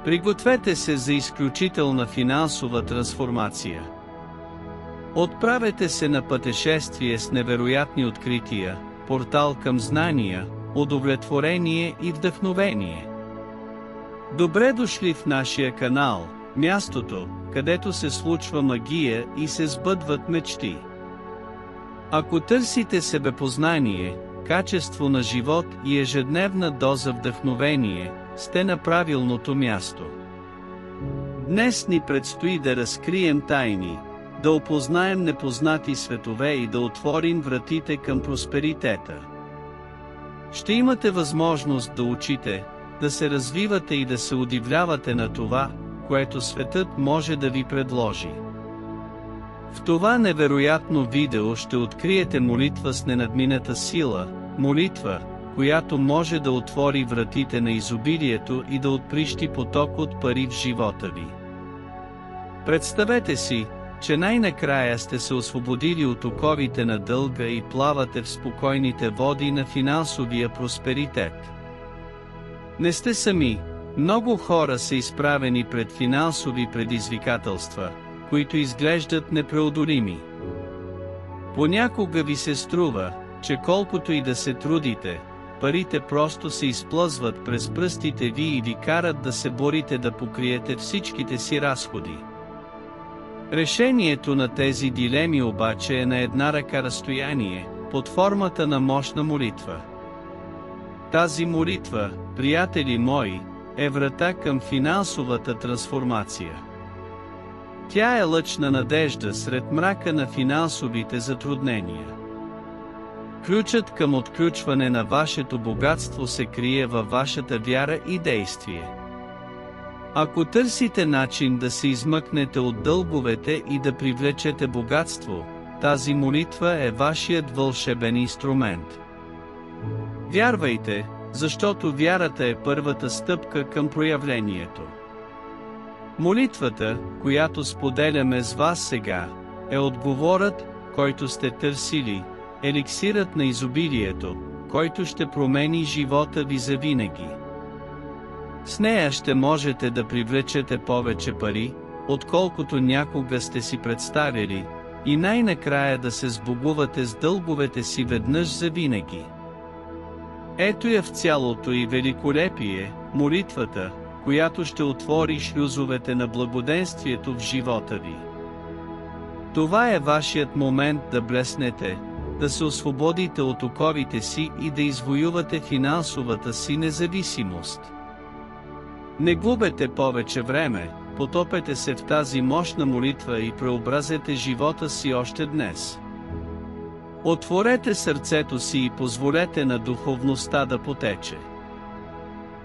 Пригответе се за изключителна финансова трансформация. Отправете се на пътешествие с невероятни открития, портал към знания, удовлетворение и вдъхновение. Добре дошли в нашия канал, мястото, където се случва магия и се сбъдват мечти. Ако търсите себепознание, качество на живот и ежедневна доза вдъхновение, сте на правилното място. Днес ни предстои да разкрием тайни, да опознаем непознати светове и да отворим вратите към просперитета. Ще имате възможност да учите, да се развивате и да се удивлявате на това, което светът може да ви предложи. В това невероятно видео ще откриете молитва с ненадмината сила, молитва, която може да отвори вратите на изобилието и да отприщи поток от пари в живота ви. Представете си, че най-накрая сте се освободили от оковите на дълга и плавате в спокойните води на финансовия просперитет. Не сте сами, много хора са изправени пред финансови предизвикателства, които изглеждат непреодолими. Понякога ви се струва, че колкото и да се трудите, парите просто се изплъзват през пръстите ви и ви карат да се борите да покриете всичките си разходи. Решението на тези дилеми обаче е на една ръка разстояние, под формата на мощна молитва. Тази молитва, приятели мои, е врата към финансовата трансформация. Тя е лъч на надежда сред мрака на финансовите затруднения. Ключът към отключване на вашето богатство се крие във вашата вяра и действие. Ако търсите начин да се измъкнете от дълговете и да привлечете богатство, тази молитва е вашият вълшебен инструмент. Вярвайте, защото вярата е първата стъпка към проявлението. Молитвата, която споделяме с вас сега, е отговорът, който сте търсили, еликсирът на изобилието, който ще промени живота ви завинаги. С нея ще можете да привлечете повече пари, отколкото някога сте си представили, и най-накрая да се сбогувате с дълговете си веднъж завинаги. Ето я в цялото и великолепие, молитвата, която ще отвори шлюзовете на благоденствието в живота ви. Това е вашият момент да блеснете, да се освободите от оковите си и да извоювате финансовата си независимост. Не губете повече време, потопете се в тази мощна молитва и преобразете живота си още днес. Отворете сърцето си и позволете на духовността да потече.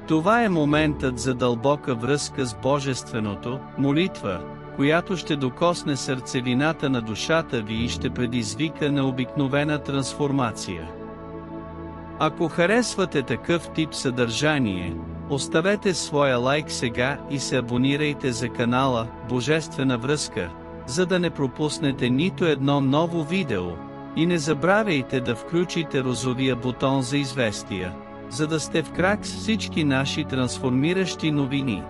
Това е моментът за дълбока връзка с Божественото, молитва, която ще докосне сърцевината на душата ви и ще предизвика необикновена трансформация. Ако харесвате такъв тип съдържание, оставете своя лайк сега и се абонирайте за канала Божествена връзка, за да не пропуснете нито едно ново видео, и не забравяйте да включите розовия бутон за известия, за да сте в крак с всички наши трансформиращи новини.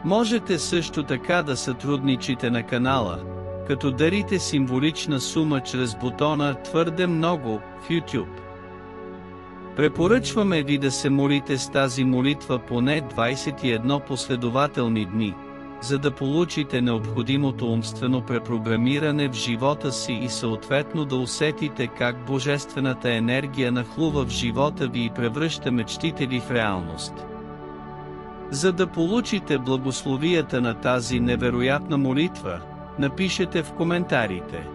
Можете също така да сътрудничите на канала, като дарите символична сума чрез бутона "Твърде много" в YouTube. Препоръчваме ви да се молите с тази молитва поне 21 последователни дни, за да получите необходимото умствено препрограмиране в живота си и съответно да усетите как божествената енергия нахлува в живота ви и превръща мечтите ви в реалност. За да получите благословията на тази невероятна молитва, напишете в коментарите: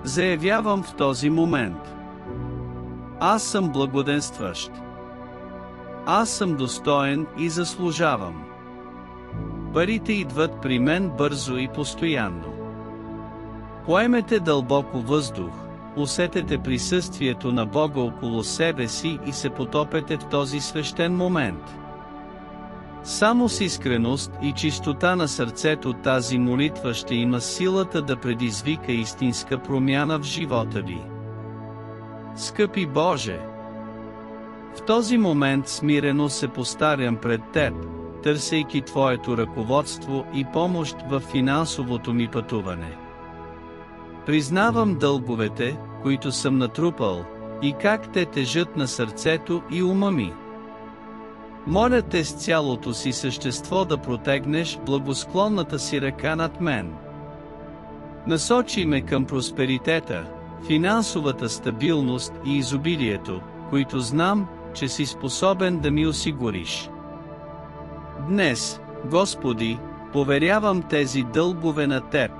"Заявявам в този момент. Аз съм благоденстващ. Аз съм достоен и заслужавам. Парите идват при мен бързо и постоянно." Поемете дълбоко въздух, усетете присъствието на Бога около себе си и се потопете в този свещен момент. Само с искреност и чистота на сърцето тази молитва ще има силата да предизвика истинска промяна в живота ви. Скъпи Боже! В този момент смирено се поставям пред Теб, търсейки Твоето ръководство и помощ в финансовото ми пътуване. Признавам дълговете, които съм натрупал, и как те тежат на сърцето и ума ми. Моля Те с цялото си същество да протегнеш благосклонната си ръка над мен. Насочи ме към просперитета, финансовата стабилност и изобилието, които знам, че си способен да ми осигуриш. Днес, Господи, поверявам тези дългове на Теб,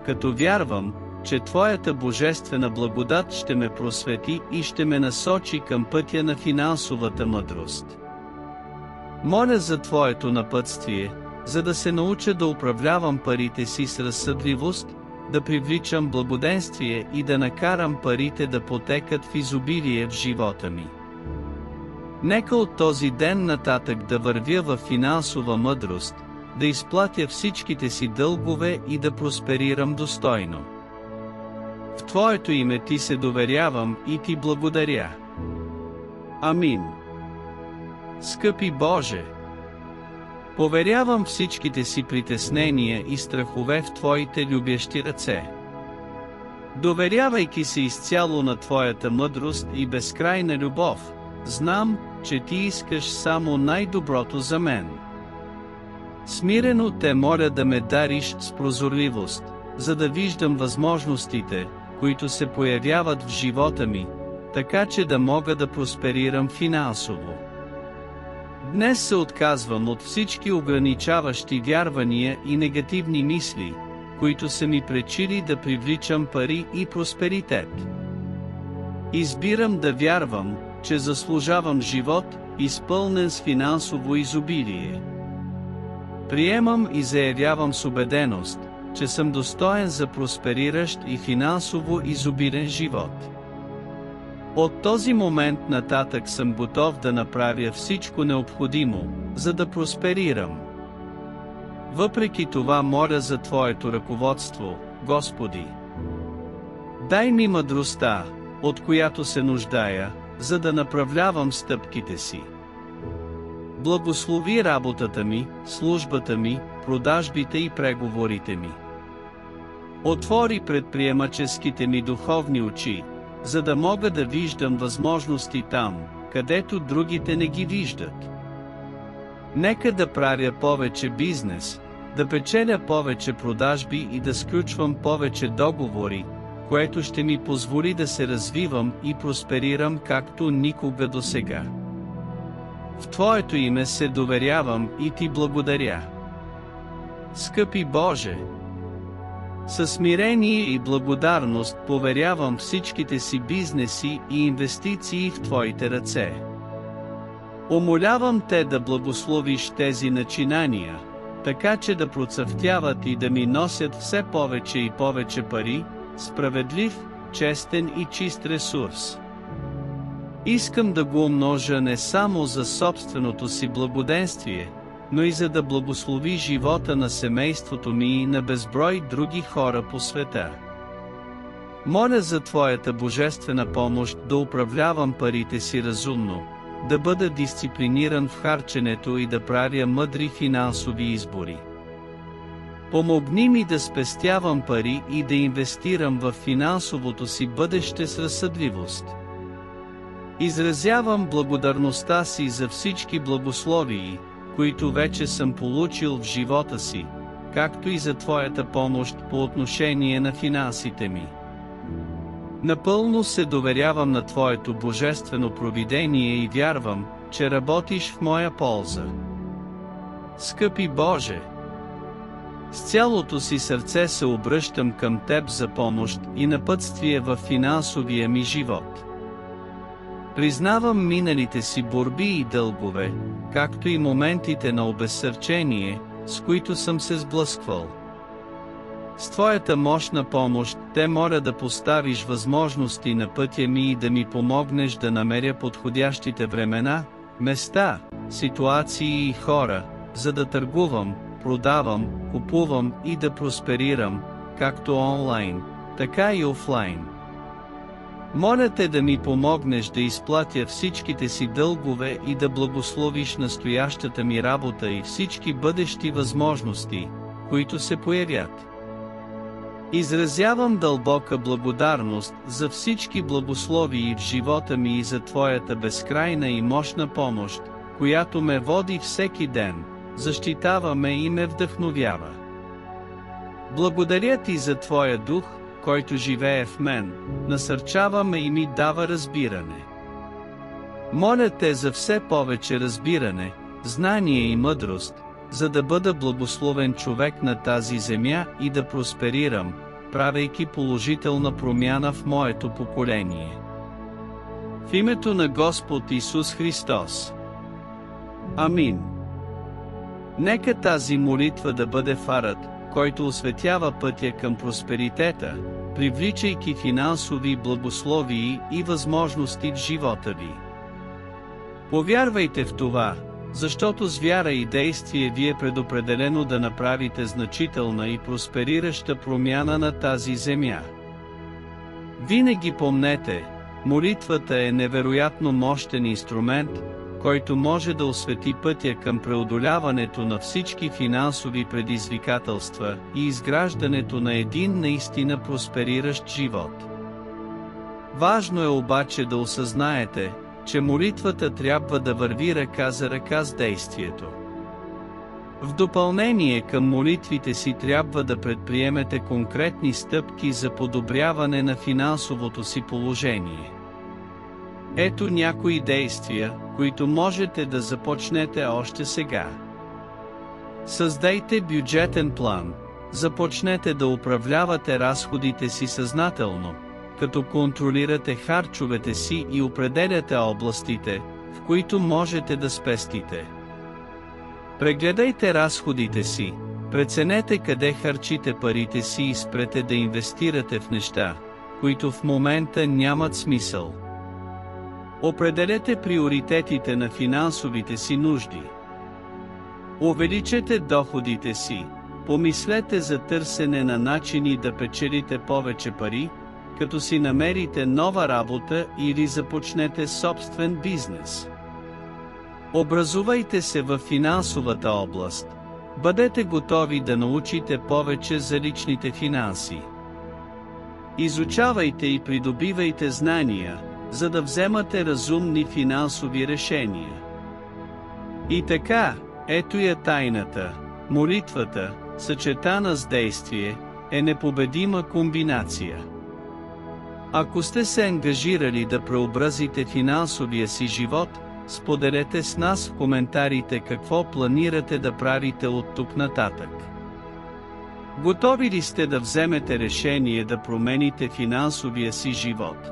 като вярвам, че Твоята божествена благодат ще ме просвети и ще ме насочи към пътя на финансовата мъдрост. Моля за Твоето напътствие, за да се науча да управлявам парите си с разсъдливост, да привличам благоденствие и да накарам парите да потекат в изобилие в живота ми. Нека от този ден нататък да вървя в финансова мъдрост, да изплатя всичките си дългове и да просперирам достойно. В Твоето име Ти се доверявам и Ти благодаря. Амин. Скъпи Боже, поверявам всичките си притеснения и страхове в Твоите любящи ръце. Доверявайки се изцяло на Твоята мъдрост и безкрайна любов, знам, че Ти искаш само най-доброто за мен. Смирено Те моля да ме дариш с прозорливост, за да виждам възможностите, които се появяват в живота ми, така че да мога да просперирам финансово. Днес се отказвам от всички ограничаващи вярвания и негативни мисли, които са ми пречили да привличам пари и просперитет. Избирам да вярвам, че заслужавам живот, изпълнен с финансово изобилие. Приемам и заявявам с убеденост, че съм достоен за проспериращ и финансово изобилен живот. От този момент нататък съм готов да направя всичко необходимо, за да просперирам. Въпреки това моля за Твоето ръководство, Господи. Дай ми мъдростта, от която се нуждая, за да направлявам стъпките си. Благослови работата ми, службата ми, продажбите и преговорите ми. Отвори предприемаческите ми духовни очи, за да мога да виждам възможности там, където другите не ги виждат. Нека да правя повече бизнес, да печеля повече продажби и да сключвам повече договори, което ще ми позволи да се развивам и просперирам както никога досега. В Твоето име се доверявам и Ти благодаря. Скъпи Боже, със смирение и благодарност поверявам всичките си бизнеси и инвестиции в Твоите ръце. Умолявам Те да благословиш тези начинания, така че да процъфтяват и да ми носят все повече и повече пари, справедлив, честен и чист ресурс. Искам да го умножа не само за собственото си благоденствие, но и за да благослови живота на семейството ми и на безброй други хора по света. Моля за Твоята божествена помощ да управлявам парите си разумно, да бъда дисциплиниран в харченето и да правя мъдри финансови избори. Помогни ми да спестявам пари и да инвестирам в финансовото си бъдеще с разсъдливост. Изразявам благодарността си за всички благословии, които вече съм получил в живота си, както и за Твоята помощ по отношение на финансите ми. Напълно се доверявам на Твоето божествено провидение и вярвам, че работиш в моя полза. Скъпи Боже, с цялото си сърце се обръщам към Теб за помощ и напътствие в финансовия ми живот. Признавам миналите си борби и дългове, както и моментите на обезсърчение, с които съм се сблъсквал. С Твоята мощна помощ Те моля да поставиш възможности на пътя ми и да ми помогнеш да намеря подходящите времена, места, ситуации и хора, за да търгувам, продавам, купувам и да просперирам, както онлайн, така и офлайн. Моля те да ми помогнеш да изплатя всичките си дългове и да благословиш настоящата ми работа и всички бъдещи възможности, които се появят. Изразявам дълбока благодарност за всички благословии в живота ми и за Твоята безкрайна и мощна помощ, която ме води всеки ден, защитава ме и ме вдъхновява. Благодаря Ти за Твоя дух, който живее в мен, насърчава ме и ми дава разбиране. Моля Те за все повече разбиране, знание и мъдрост, за да бъда благословен човек на тази земя и да просперирам, правейки положителна промяна в моето поколение. В името на Господ Исус Христос. Амин. Нека тази молитва да бъде фарът, който осветява пътя към просперитета, привличайки финансови благословии и възможности в живота ви. Повярвайте в това, защото с вяра и действие ви е предопределено да направите значителна и просперираща промяна на тази земя. Винаги помнете, молитвата е невероятно мощен инструмент, който може да освети пътя към преодоляването на всички финансови предизвикателства и изграждането на един наистина проспериращ живот. Важно е обаче да осъзнаете, че молитвата трябва да върви ръка за ръка с действието. В допълнение към молитвите си трябва да предприемете конкретни стъпки за подобряване на финансовото си положение. Ето някои действия, които можете да започнете още сега. Създайте бюджетен план. Започнете да управлявате разходите си съзнателно, като контролирате харчовете си и определяте областите, в които можете да спестите. Прегледайте разходите си, преценете къде харчите парите си и спрете да инвестирате в неща, които в момента нямат смисъл. Определете приоритетите на финансовите си нужди. Увеличете доходите си, помислете за търсене на начини да печелите повече пари, като си намерите нова работа или започнете собствен бизнес. Образувайте се в финансовата област. Бъдете готови да научите повече за личните финанси. Изучавайте и придобивайте знания, за да вземате разумни финансови решения. И така, ето я тайната. Молитвата, съчетана с действие, е непобедима комбинация. Ако сте се ангажирали да преобразите финансовия си живот, споделете с нас в коментарите какво планирате да правите от тук нататък. Готови ли сте да вземете решение да промените финансовия си живот?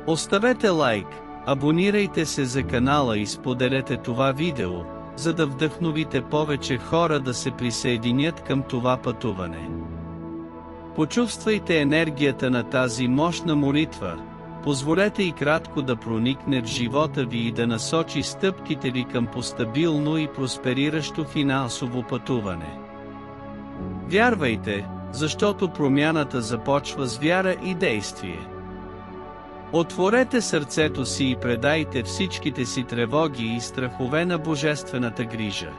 Оставете лайк, абонирайте се за канала и споделете това видео, за да вдъхновите повече хора да се присъединят към това пътуване. Почувствайте енергията на тази мощна молитва, позволете и кратко да проникне в живота ви и да насочи стъпките ви към постабилно и проспериращо финансово пътуване. Вярвайте, защото промяната започва с вяра и действие. Отворете сърцето си и предайте всичките си тревоги и страхове на Божествената грижа.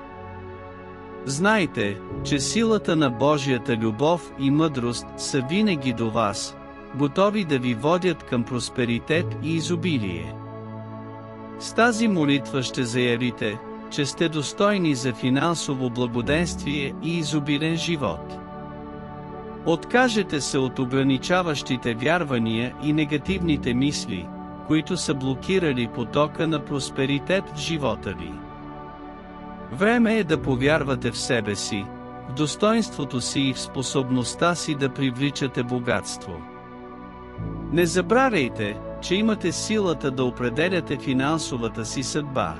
Знайте, че силата на Божията любов и мъдрост са винаги до вас, готови да ви водят към просперитет и изобилие. С тази молитва ще заявите, че сте достойни за финансово благоденствие и изобилен живот. Откажете се от ограничаващите вярвания и негативните мисли, които са блокирали потока на просперитет в живота ви. Време е да повярвате в себе си, в достоинството си и в способността си да привличате богатство. Не забравяйте, че имате силата да определяте финансовата си съдба.